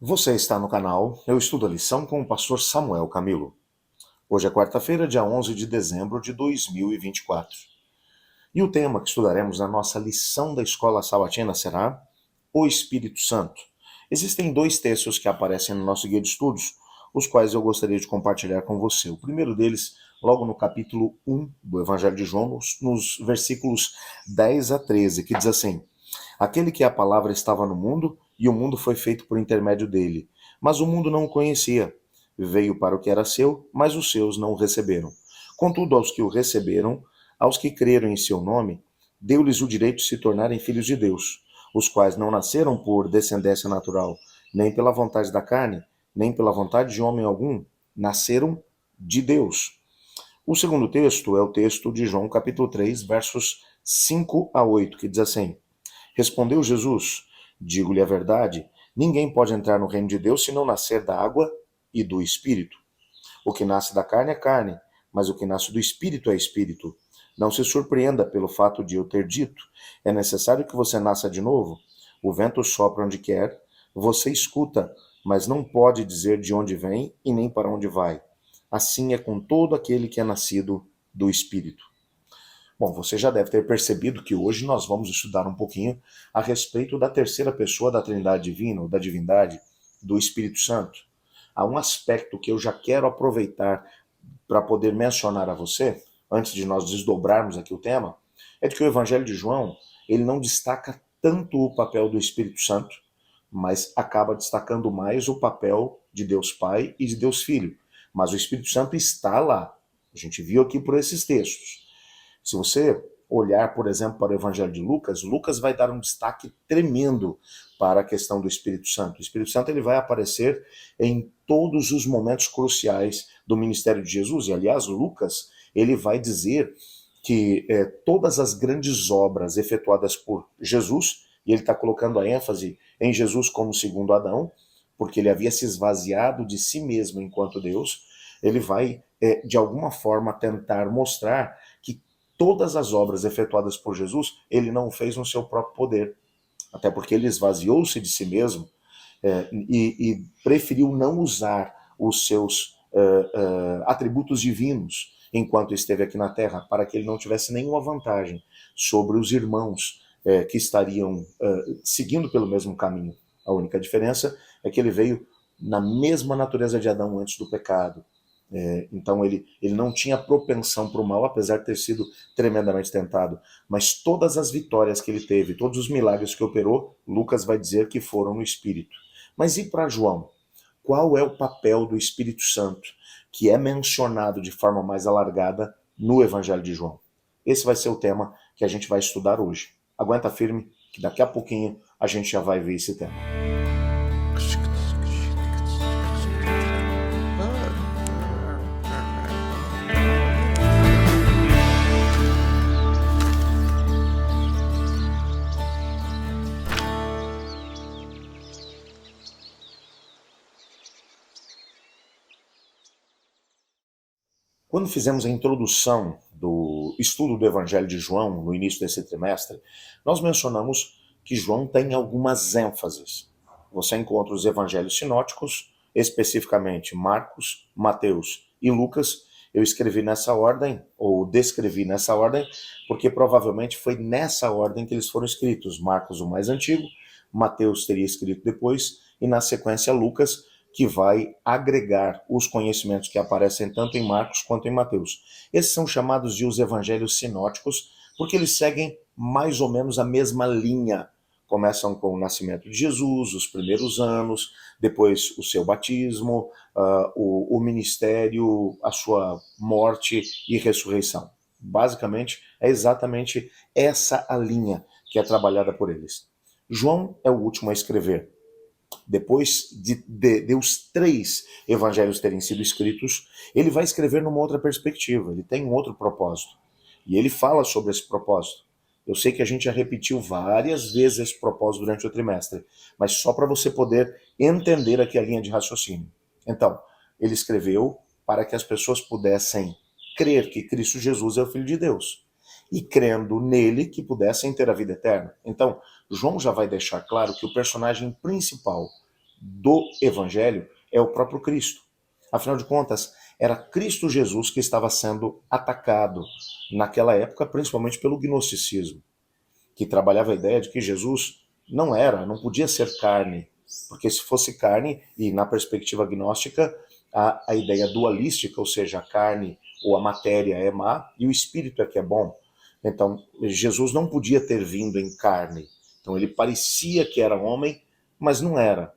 Você está no canal Eu Estudo a Lição com o pastor Samuel Camilo. Hoje é quarta-feira, dia 11 de dezembro de 2024. E o tema que estudaremos na nossa lição da escola sabatina será o Espírito Santo. Existem dois textos que aparecem no nosso guia de estudos, os quais eu gostaria de compartilhar com você. O primeiro deles, logo no capítulo 1 do Evangelho de João, nos versículos 10 a 13, que diz assim: Aquele que é a palavra estava no mundo, e o mundo foi feito por intermédio dele. Mas o mundo não o conhecia. Veio para o que era seu, mas os seus não o receberam. Contudo, aos que o receberam, aos que creram em seu nome, deu-lhes o direito de se tornarem filhos de Deus, os quais não nasceram por descendência natural, nem pela vontade da carne, nem pela vontade de homem algum, nasceram de Deus. O segundo texto é o texto de João, capítulo 3, versos 5 a 8, que diz assim: Respondeu Jesus: Digo-lhe a verdade, ninguém pode entrar no reino de Deus se não nascer da água e do espírito. O que nasce da carne é carne, mas o que nasce do espírito é espírito. Não se surpreenda pelo fato de eu ter dito: é necessário que você nasça de novo. O vento sopra onde quer, você escuta, mas não pode dizer de onde vem e nem para onde vai. Assim é com todo aquele que é nascido do espírito. Bom, você já deve ter percebido que hoje nós vamos estudar um pouquinho a respeito da terceira pessoa da Trindade Divina, ou da divindade, do Espírito Santo. Há um aspecto que eu já quero aproveitar para poder mencionar a você, antes de nós desdobrarmos aqui o tema, é de que o Evangelho de João, ele não destaca tanto o papel do Espírito Santo, mas acaba destacando mais o papel de Deus Pai e de Deus Filho. Mas o Espírito Santo está lá. A gente viu aqui por esses textos. Se você olhar, por exemplo, para o Evangelho de Lucas, Lucas vai dar um destaque tremendo para a questão do Espírito Santo. O Espírito Santo ele vai aparecer em todos os momentos cruciais do ministério de Jesus. E, aliás, Lucas ele vai dizer que todas as grandes obras efetuadas por Jesus, e ele está colocando a ênfase em Jesus como segundo Adão, porque ele havia se esvaziado de si mesmo enquanto Deus, ele vai, de alguma forma, tentar mostrar que todas as obras efetuadas por Jesus, ele não fez no seu próprio poder. Até porque ele esvaziou-se de si mesmo e preferiu não usar os seus atributos divinos enquanto esteve aqui na Terra, para que ele não tivesse nenhuma vantagem sobre os irmãos que estariam seguindo pelo mesmo caminho. A única diferença é que ele veio na mesma natureza de Adão antes do pecado. Então ele não tinha propensão para o mal, apesar de ter sido tremendamente tentado. Mas todas as vitórias que ele teve, todos os milagres que operou, Lucas vai dizer que foram no Espírito. Mas e para João? Qual é o papel do Espírito Santo, que é mencionado de forma mais alargada no Evangelho de João? Esse vai ser o tema que a gente vai estudar hoje. Aguenta firme, que daqui a pouquinho a gente já vai ver esse tema. Quando fizemos a introdução do estudo do Evangelho de João, no início desse trimestre, nós mencionamos que João tem algumas ênfases. Você encontra os evangelhos sinóticos, especificamente Marcos, Mateus e Lucas. Eu escrevi nessa ordem, ou descrevi nessa ordem, porque provavelmente foi nessa ordem que eles foram escritos. Marcos, o mais antigo, Mateus teria escrito depois, e na sequência Lucas, que vai agregar os conhecimentos que aparecem tanto em Marcos quanto em Mateus. Esses são chamados de os evangelhos sinóticos, porque eles seguem mais ou menos a mesma linha. Começam com o nascimento de Jesus, os primeiros anos, depois o seu batismo, o ministério, a sua morte e ressurreição. Basicamente, é exatamente essa a linha que é trabalhada por eles. João é o último a escrever. Depois de os três evangelhos terem sido escritos, ele vai escrever numa outra perspectiva, ele tem um outro propósito. E ele fala sobre esse propósito. Eu sei que a gente já repetiu várias vezes esse propósito durante o trimestre, mas só para você poder entender aqui a linha de raciocínio. Então, ele escreveu para que as pessoas pudessem crer que Cristo Jesus é o Filho de Deus. E crendo nele, que pudessem ter a vida eterna. Então, João já vai deixar claro que o personagem principal do Evangelho é o próprio Cristo. Afinal de contas, era Cristo Jesus que estava sendo atacado naquela época, principalmente pelo gnosticismo, que trabalhava a ideia de que Jesus não podia ser carne, porque se fosse carne, e na perspectiva gnóstica, a ideia dualística, ou seja, a carne ou a matéria é má e o espírito é que é bom. Então, Jesus não podia ter vindo em carne. Então, ele parecia que era homem, mas não era.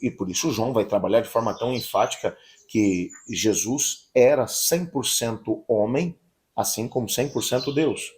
E por isso João vai trabalhar de forma tão enfática que Jesus era 100% homem, assim como 100% Deus.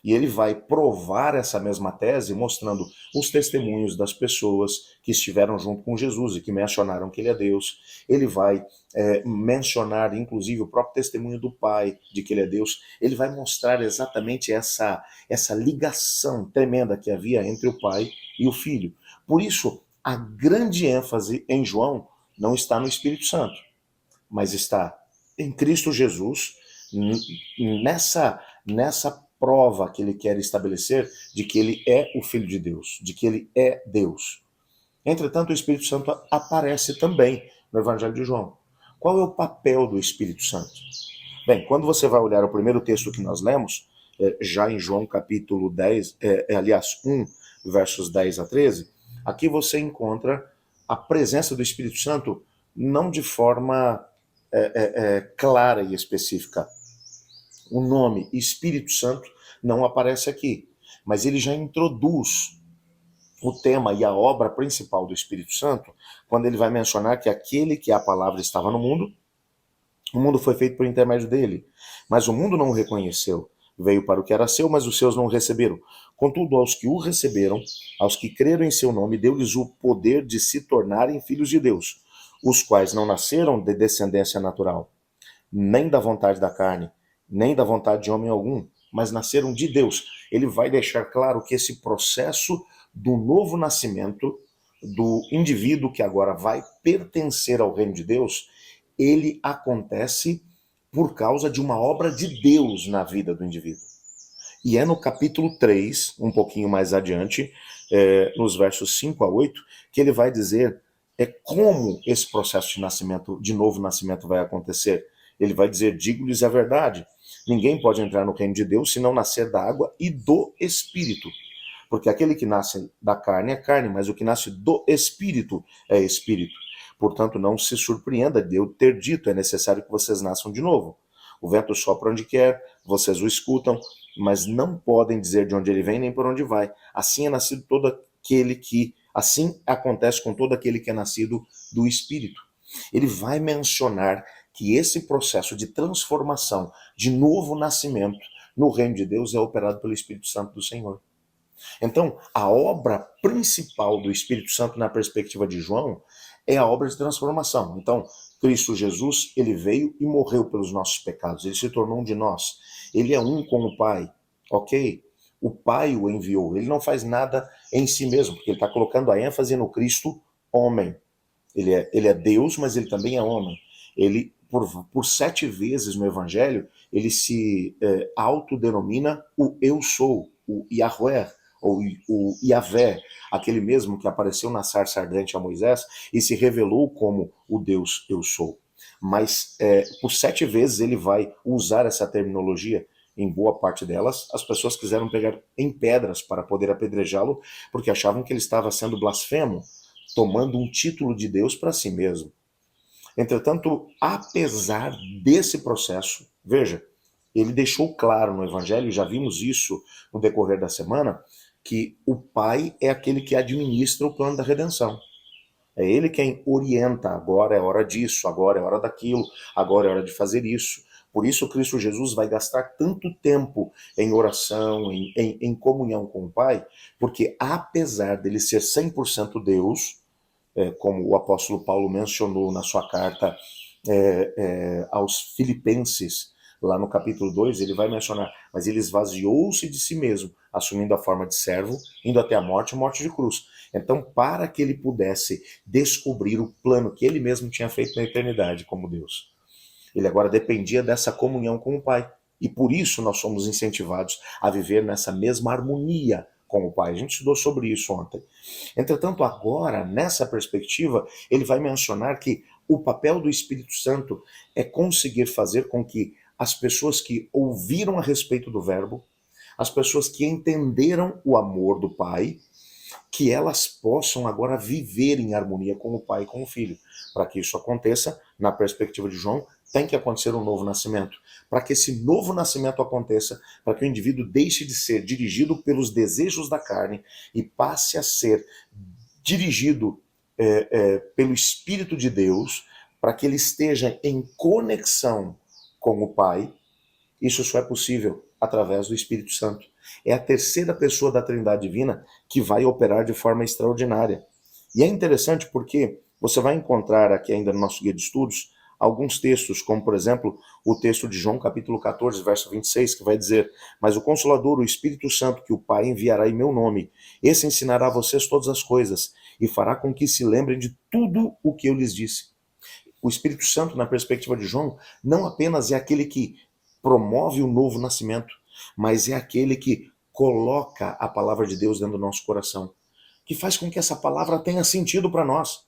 E ele vai provar essa mesma tese mostrando os testemunhos das pessoas que estiveram junto com Jesus e que mencionaram que ele é Deus. Ele vai mencionar, inclusive, o próprio testemunho do Pai de que ele é Deus. Ele vai mostrar exatamente essa ligação tremenda que havia entre o Pai e o Filho. Por isso, a grande ênfase em João não está no Espírito Santo, mas está em Cristo Jesus, nessa prova que ele quer estabelecer de que ele é o Filho de Deus, de que ele é Deus. Entretanto, o Espírito Santo aparece também no Evangelho de João. Qual é o papel do Espírito Santo? Bem, quando você vai olhar o primeiro texto que nós lemos, já em João capítulo 10, aliás, 1, versos 10 a 13, aqui você encontra a presença do Espírito Santo não de forma clara e específica. O nome Espírito Santo não aparece aqui, mas ele já introduz o tema e a obra principal do Espírito Santo quando ele vai mencionar que aquele que a palavra estava no mundo, o mundo foi feito por intermédio dele, mas o mundo não o reconheceu. Veio para o que era seu, mas os seus não o receberam. Contudo, aos que o receberam, aos que creram em seu nome, deu-lhes o poder de se tornarem filhos de Deus, os quais não nasceram de descendência natural, nem da vontade da carne, nem da vontade de homem algum, mas nasceram de Deus. Ele vai deixar claro que esse processo do novo nascimento do indivíduo que agora vai pertencer ao reino de Deus, ele acontece por causa de uma obra de Deus na vida do indivíduo. E é no capítulo 3, um pouquinho mais adiante, nos versos 5 a 8, que ele vai dizer como esse processo de nascimento, de novo nascimento vai acontecer. Ele vai dizer, digo-lhes a verdade, ninguém pode entrar no reino de Deus se não nascer da água e do Espírito. Porque aquele que nasce da carne é carne, mas o que nasce do Espírito é Espírito. Portanto, não se surpreenda de eu ter dito, é necessário que vocês nasçam de novo. O vento sopra onde quer, vocês o escutam, mas não podem dizer de onde ele vem nem por onde vai. Assim é nascido todo aquele que, assim acontece com todo aquele que é nascido do Espírito. Ele vai mencionar que esse processo de transformação, de novo nascimento no reino de Deus é operado pelo Espírito Santo do Senhor. Então, a obra principal do Espírito Santo na perspectiva de João é a obra de transformação. Então, Cristo Jesus, ele veio e morreu pelos nossos pecados, ele se tornou um de nós. Ele é um com o Pai, ok? O Pai o enviou, ele não faz nada em si mesmo, porque ele está colocando a ênfase no Cristo homem. Ele é Deus, mas ele também é homem. Ele, por 7 vezes no Evangelho, ele se autodenomina o Eu Sou, o Yahweh, ou o Yahvé, aquele mesmo que apareceu na sarça ardente a Moisés e se revelou como o Deus Eu Sou. Mas por 7 vezes ele vai usar essa terminologia. Em boa parte delas, as pessoas quiseram pegar em pedras para poder apedrejá-lo, porque achavam que ele estava sendo blasfemo, tomando um título de Deus para si mesmo. Entretanto, apesar desse processo, veja, ele deixou claro no Evangelho, e já vimos isso no decorrer da semana, que o Pai é aquele que administra o plano da redenção. É ele quem orienta, agora é hora disso, agora é hora daquilo, agora é hora de fazer isso. Por isso Cristo Jesus vai gastar tanto tempo em oração, em comunhão com o Pai, porque apesar dele ser 100% Deus, como o apóstolo Paulo mencionou na sua carta aos Filipenses, lá no capítulo 2, ele vai mencionar, mas ele esvaziou-se de si mesmo, assumindo a forma de servo, indo até a morte de cruz. Então, para que ele pudesse descobrir o plano que ele mesmo tinha feito na eternidade como Deus, ele agora dependia dessa comunhão com o Pai. E por isso nós somos incentivados a viver nessa mesma harmonia com o Pai. A gente estudou sobre isso ontem. Entretanto, agora, nessa perspectiva, ele vai mencionar que o papel do Espírito Santo é conseguir fazer com que as pessoas que ouviram a respeito do Verbo, as pessoas que entenderam o amor do Pai, que elas possam agora viver em harmonia com o Pai e com o Filho. Para que isso aconteça, na perspectiva de João, tem que acontecer um novo nascimento. Para que esse novo nascimento aconteça, para que o indivíduo deixe de ser dirigido pelos desejos da carne e passe a ser dirigido pelo Espírito de Deus, para que ele esteja em conexão com o Pai, isso só é possível através do Espírito Santo. É a terceira pessoa da Trindade Divina que vai operar de forma extraordinária. E é interessante porque você vai encontrar aqui ainda no nosso guia de estudos alguns textos, como por exemplo o texto de João capítulo 14, verso 26, que vai dizer: mas o Consolador, o Espírito Santo, que o Pai enviará em meu nome, esse ensinará a vocês todas as coisas e fará com que se lembrem de tudo o que eu lhes disse. O Espírito Santo, na perspectiva de João, não apenas é aquele que promove o novo nascimento, mas é aquele que coloca a palavra de Deus dentro do nosso coração, que faz com que essa palavra tenha sentido para nós.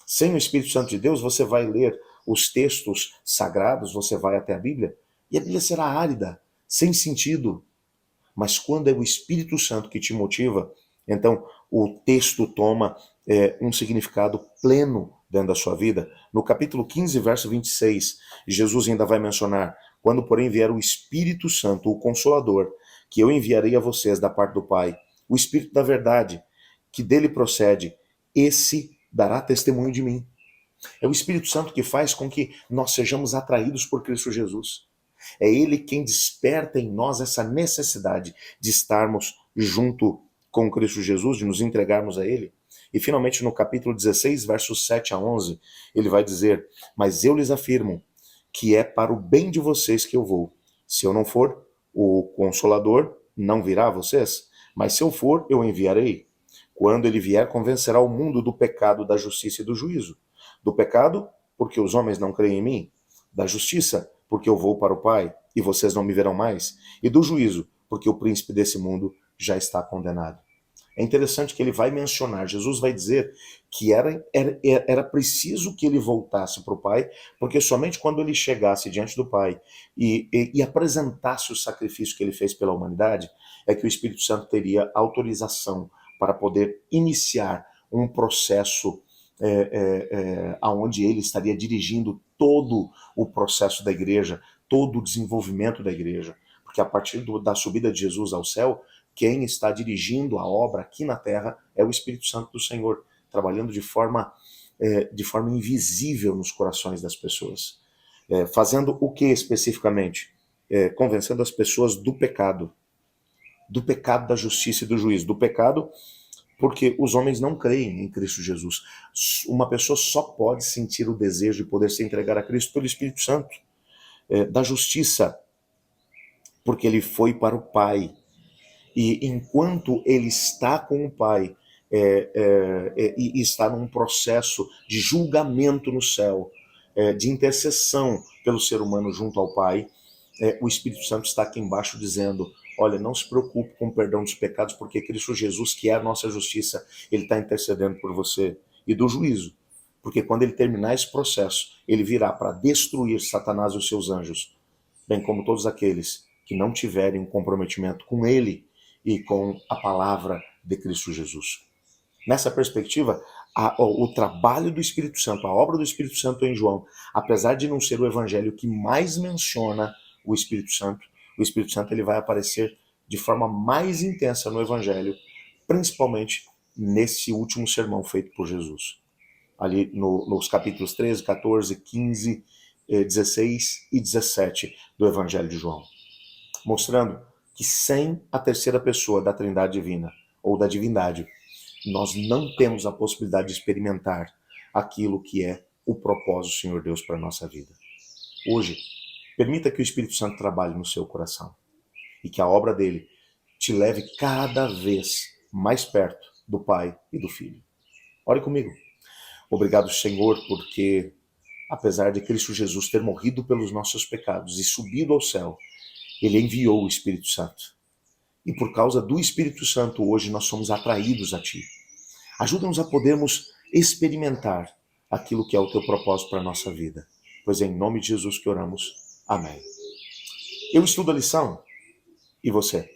Sem o Espírito Santo de Deus, você vai ler os textos sagrados, você vai até a Bíblia, e a Bíblia será árida, sem sentido. Mas quando é o Espírito Santo que te motiva, então o texto toma um significado pleno dentro da sua vida. No capítulo 15, verso 26, Jesus ainda vai mencionar: quando porém vier o Espírito Santo, o Consolador, que eu enviarei a vocês da parte do Pai, o Espírito da verdade, que dele procede, esse dará testemunho de mim. É o Espírito Santo que faz com que nós sejamos atraídos por Cristo Jesus. É Ele quem desperta em nós essa necessidade de estarmos junto com Cristo Jesus, de nos entregarmos a Ele. E finalmente no capítulo 16, versos 7 a 11, ele vai dizer: mas eu lhes afirmo que é para o bem de vocês que eu vou. Se eu não for, o Consolador não virá a vocês, mas se eu for, eu enviarei. Quando ele vier, convencerá o mundo do pecado, da justiça e do juízo. Do pecado, porque os homens não creem em mim. Da justiça, porque eu vou para o Pai e vocês não me verão mais. E do juízo, porque o príncipe desse mundo já está condenado. É interessante que ele vai mencionar, Jesus vai dizer que era preciso que ele voltasse para o Pai, porque somente quando ele chegasse diante do Pai e apresentasse o sacrifício que ele fez pela humanidade, é que o Espírito Santo teria autorização para poder iniciar um processo onde ele estaria dirigindo todo o processo da igreja, todo o desenvolvimento da igreja. Porque a partir da subida de Jesus ao céu, quem está dirigindo a obra aqui na terra é o Espírito Santo do Senhor, trabalhando de forma invisível nos corações das pessoas. Fazendo o que especificamente? Convencendo as pessoas do pecado, da justiça e do juízo. Do pecado, porque os homens não creem em Cristo Jesus. Uma pessoa só pode sentir o desejo de poder se entregar a Cristo pelo Espírito Santo. Da justiça, porque ele foi para o Pai. E enquanto ele está com o Pai, e está num processo de julgamento no céu, de intercessão pelo ser humano junto ao Pai, o Espírito Santo está aqui embaixo dizendo: olha, não se preocupe com o perdão dos pecados, porque Cristo Jesus, que é a nossa justiça, ele está intercedendo por você. E do juízo, porque quando ele terminar esse processo, ele virá para destruir Satanás e os seus anjos, bem como todos aqueles que não tiverem um comprometimento com ele e com a palavra de Cristo Jesus. Nessa perspectiva, o trabalho do Espírito Santo, a obra do Espírito Santo em João, apesar de não ser o evangelho que mais menciona o Espírito Santo ele vai aparecer de forma mais intensa no evangelho, principalmente nesse último sermão feito por Jesus. Ali nos capítulos 13, 14, 15, 16 e 17 do evangelho de João. Mostrando que sem a terceira pessoa da Trindade Divina, ou da divindade, nós não temos a possibilidade de experimentar aquilo que é o propósito do Senhor Deus para a nossa vida. Hoje, permita que o Espírito Santo trabalhe no seu coração e que a obra dele te leve cada vez mais perto do Pai e do Filho. Ore comigo. Obrigado, Senhor, porque apesar de Cristo Jesus ter morrido pelos nossos pecados e subido ao céu, ele enviou o Espírito Santo. E por causa do Espírito Santo, hoje nós somos atraídos a Ti. Ajuda-nos a podermos experimentar aquilo que é o Teu propósito para a nossa vida. Pois é em nome de Jesus que oramos. Amém. Eu estudo a lição. E você?